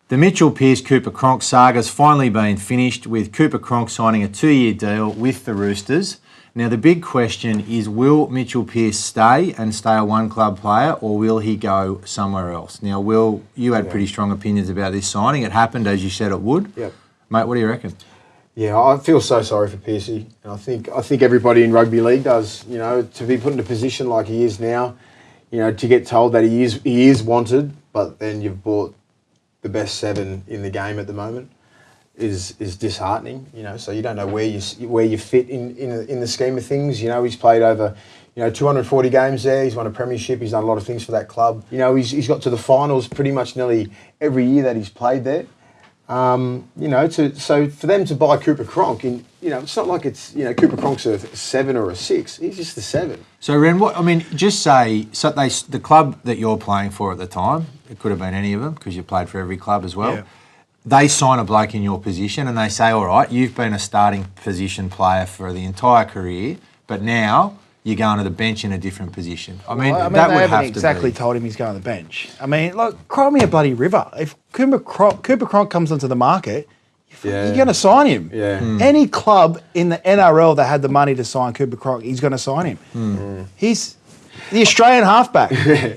The Mitchell Pearce-Cooper Cronk saga's finally been finished, with Cooper Cronk signing a 2-year deal with the Roosters. Now, the big question is, will Mitchell Pearce stay a one-club player, or will he go somewhere else? Now, Will, you had pretty strong opinions about this signing. It happened as you said it would. Yep. Mate, what do you reckon? Yeah, I feel so sorry for Pearcey, and I think everybody in rugby league does. You know, to be put in a position like he is now, you know, to get told that he is wanted, but then you've bought the best 7 in the game at the moment is disheartening. You know, so you don't know where you fit in the scheme of things. You know, he's played over 240 games there. He's won a premiership. He's done a lot of things for that club. You know, he's got to the finals pretty much nearly every year that he's played there. So for them to buy Cooper Cronk, it's not like it's Cooper Cronk's a 7 or a 6. He's just a 7. So Ren, just say the club that you're playing for at the time, it could have been any of them because you played for every club as well. Yeah. They sign a bloke in your position and they say, all right, you've been a starting position player for the entire career, but now you're going to the bench in a different position. That would have to be. They haven't exactly told him he's going to the bench. I mean, look, cry me a bloody river. If Cooper Cronk comes onto the market, you're going to sign him. Yeah. Any club in the NRL that had the money to sign Cooper Cronk, he's going to sign him. He's the Australian halfback.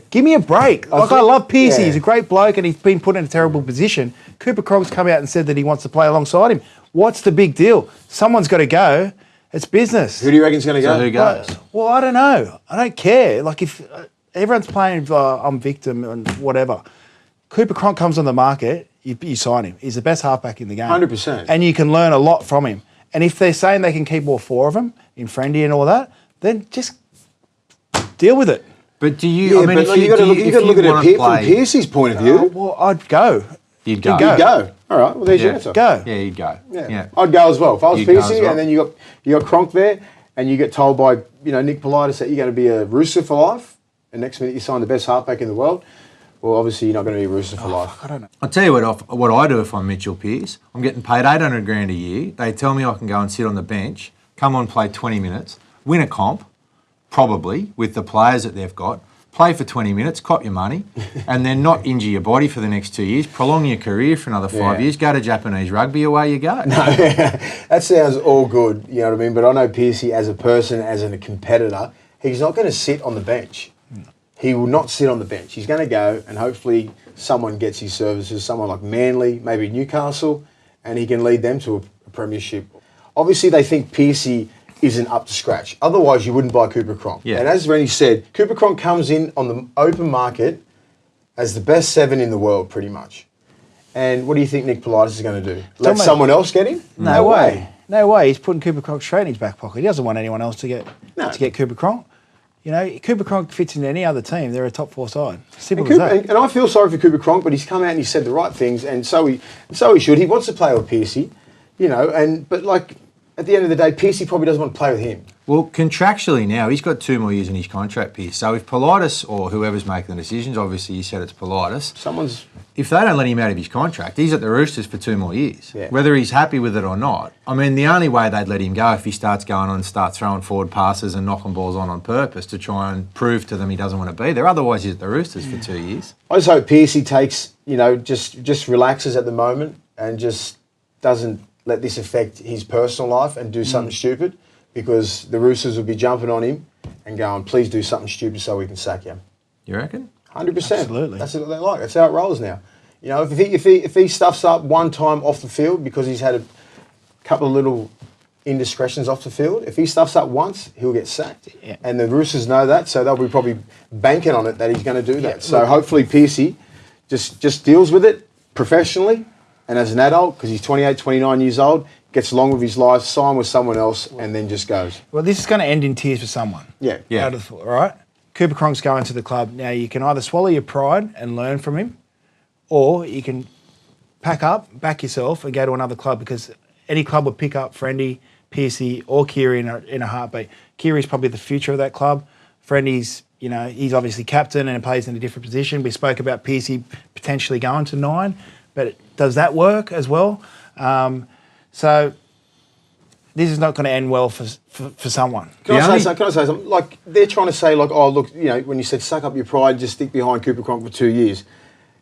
Give me a break. I love Pearcey. He's a great bloke and he's been put in a terrible position. Cooper Cronk's come out and said that he wants to play alongside him. What's the big deal? Someone's got to go. It's business. Who do you reckon's going to go? So who goes? Well, I don't know. I don't care. Like, if everyone's playing I'm victim and whatever, Cooper Cronk comes on the market, you sign him. He's the best halfback in the game. 100%. And you can learn a lot from him. And if they're saying they can keep all 4 of them in friendly and all that, then just deal with it. But do you? Yeah, you've got to look at it from Pearcey's point of view. Well, I'd go. You'd go. You'd go. All right. Well, there's your answer. Go. Yeah, you'd go. Yeah. I'd go as well. If I was You'd go as Pearcey well. and then you got Cronk there, and you get told by Nick Politis that you're going to be a Rooster for life, and next minute you sign the best halfback in the world, well, obviously you're not going to be a Rooster for life. I don't know. I'll tell you what I do if I'm Mitchell Pearce. I'm getting paid $800,000 a year. They tell me I can go and sit on the bench, come on, play 20 minutes, win a comp, probably with the players that they've got. Play for 20 minutes, cop your money, and then not injure your body for the next 2 years, prolong your career for another 5 years, go to Japanese rugby, away you go. No, that sounds all good, you know what I mean? But I know Pearcey as a person, as a competitor, he's not going to sit on the bench. He will not sit on the bench. He's going to go and hopefully someone gets his services, someone like Manly, maybe Newcastle, and he can lead them to a premiership. Obviously, they think Pearcey isn't up to scratch. Otherwise, you wouldn't buy Cooper Cronk. Yeah. And as Rennie said, Cooper Cronk comes in on the open market as the best 7 in the world, pretty much. And what do you think Nick Politis is going to do? Let someone else get him? No way. No way. He's putting Cooper Cronk straight in his back pocket. He doesn't want anyone else to get Cooper Cronk. You know, Cooper Cronk fits in any other team. They're a top 4 side. Simple as that. And I feel sorry for Cooper Cronk, but he's come out and he said the right things, and so he should. He wants to play with Pearcey, but at the end of the day, Pearcey probably doesn't want to play with him. Well, contractually now, he's got 2 more years in his contract, Pearce. So if Politis or whoever's making the decisions, obviously you said it's Politis, if they don't let him out of his contract, he's at the Roosters for 2 more years. Yeah. Whether he's happy with it or not. I mean, the only way they'd let him go if he starts going on and starts throwing forward passes and knocking balls on purpose to try and prove to them he doesn't want to be there. Otherwise, he's at the Roosters for 2 years. I just hope Pearcey takes, just relaxes at the moment and just doesn't let this affect his personal life and do something stupid, because the Roosters will be jumping on him and going, please do something stupid so we can sack you. You reckon? 100%. Absolutely. That's what they like. That's how it rolls now. You know, if he stuffs up one time off the field because he's had a couple of little indiscretions off the field, if he stuffs up once, he'll get sacked. Yeah. And the Roosters know that, so they'll be probably banking on it that he's going to do that. So hopefully Pearcey just deals with it professionally and as an adult, because he's 28, 29 years old, gets along with his life, sign with someone else, and then just goes. Well, this is going to end in tears for someone. Yeah. All right? Cooper Cronk's going to the club. Now, you can either swallow your pride and learn from him, or you can pack up, back yourself, and go to another club, because any club would pick up Friendy, Pearcey, or Keary in a heartbeat. Keary's probably the future of that club. Friendy's, he's obviously captain and plays in a different position. We spoke about Pearcey potentially going to 9, but does that work as well? So this is not going to end well for someone. Can I say something? Like, they're trying to say, like, oh, look, when you said suck up your pride, just stick behind Cooper Cronk for 2 years.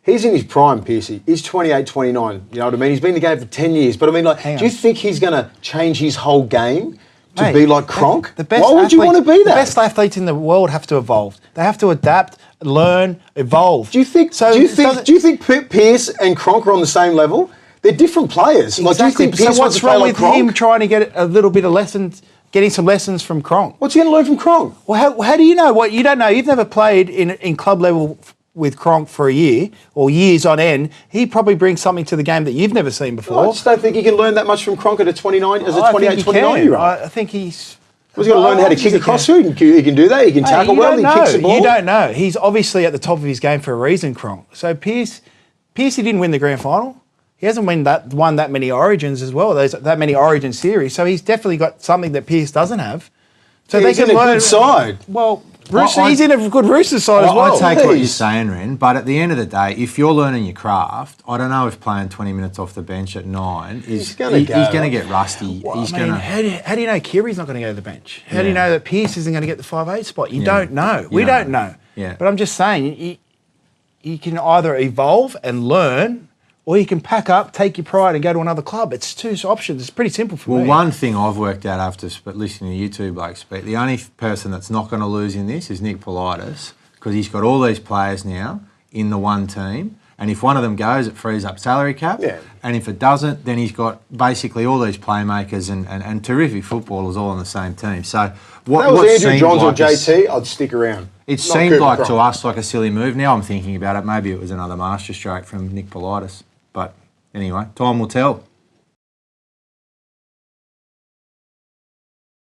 He's in his prime, Piercy. He's 28, 29. You know what I mean? He's been in the game for 10 years. But I mean, like, Hang do you on. think he's going to change his whole game to Mate, be like Kronk? The best Why would you want to be The that? best athletes in the world have to evolve. They have to adapt, learn, evolve. Do you think? So do you it think? doesn't- Do you think Pierce and Kronk are on the same level? They're different players. Like, do you Exactly. think Pierce So wants what's to play wrong like with Kronk? him trying to get a little bit of lessons, getting some lessons from Kronk? What's he going to learn from Kronk? Well, how do you know what you don't know? You've never played in club level with Kronk for a year or years on end. He probably brings something to the game that you've never seen before. I just don't think he can learn that much from Kronk at a 29, as a I 28, think he 29 can. year old. I think he's. Was he going to learn how to kick across you? He can do that. He can Hey, tackle you well. don't He know. kicks the ball. You don't know. He's obviously at the top of his game for a reason, Kronk. So Pierce, he didn't win the grand final. He hasn't won that many Origins as well. There's that many Origin series. So he's definitely got something that Pierce doesn't have. So He's in a good side. Well, Rooster, I- he's in a good Rooster side as I well. take what you're Please. saying, Ren, but at the end of the day, if you're learning your craft, I don't know if playing 20 minutes off the bench at 9 is He's gonna go. he's going to get rusty. Well, he's I mean, going to. how do you know Kiri's not going to go to the bench? How do you know that Pierce isn't going to get the 5'8" spot? You Yeah. don't know. We You know. don't know. Yeah. But I'm just saying, you can either evolve and learn, or you can pack up, take your pride, and go to another club. It's two options. It's pretty simple for Well, me. one thing I've worked out after listening to you two blokes speak, the only person that's not going to lose in this is Nick Politis, because he's got all these players now in the one team. And if one of them goes, it frees up salary cap. Yeah. And if it doesn't, then he's got basically all these playmakers and terrific footballers all on the same team. So what, If that was what Andrew seemed Johns or like a- JT, I'd stick around. It Not seemed Cooper like to Cronk. us like a silly move. Now I'm thinking about it. Maybe it was another masterstroke from Nick Politis. But anyway, time will tell.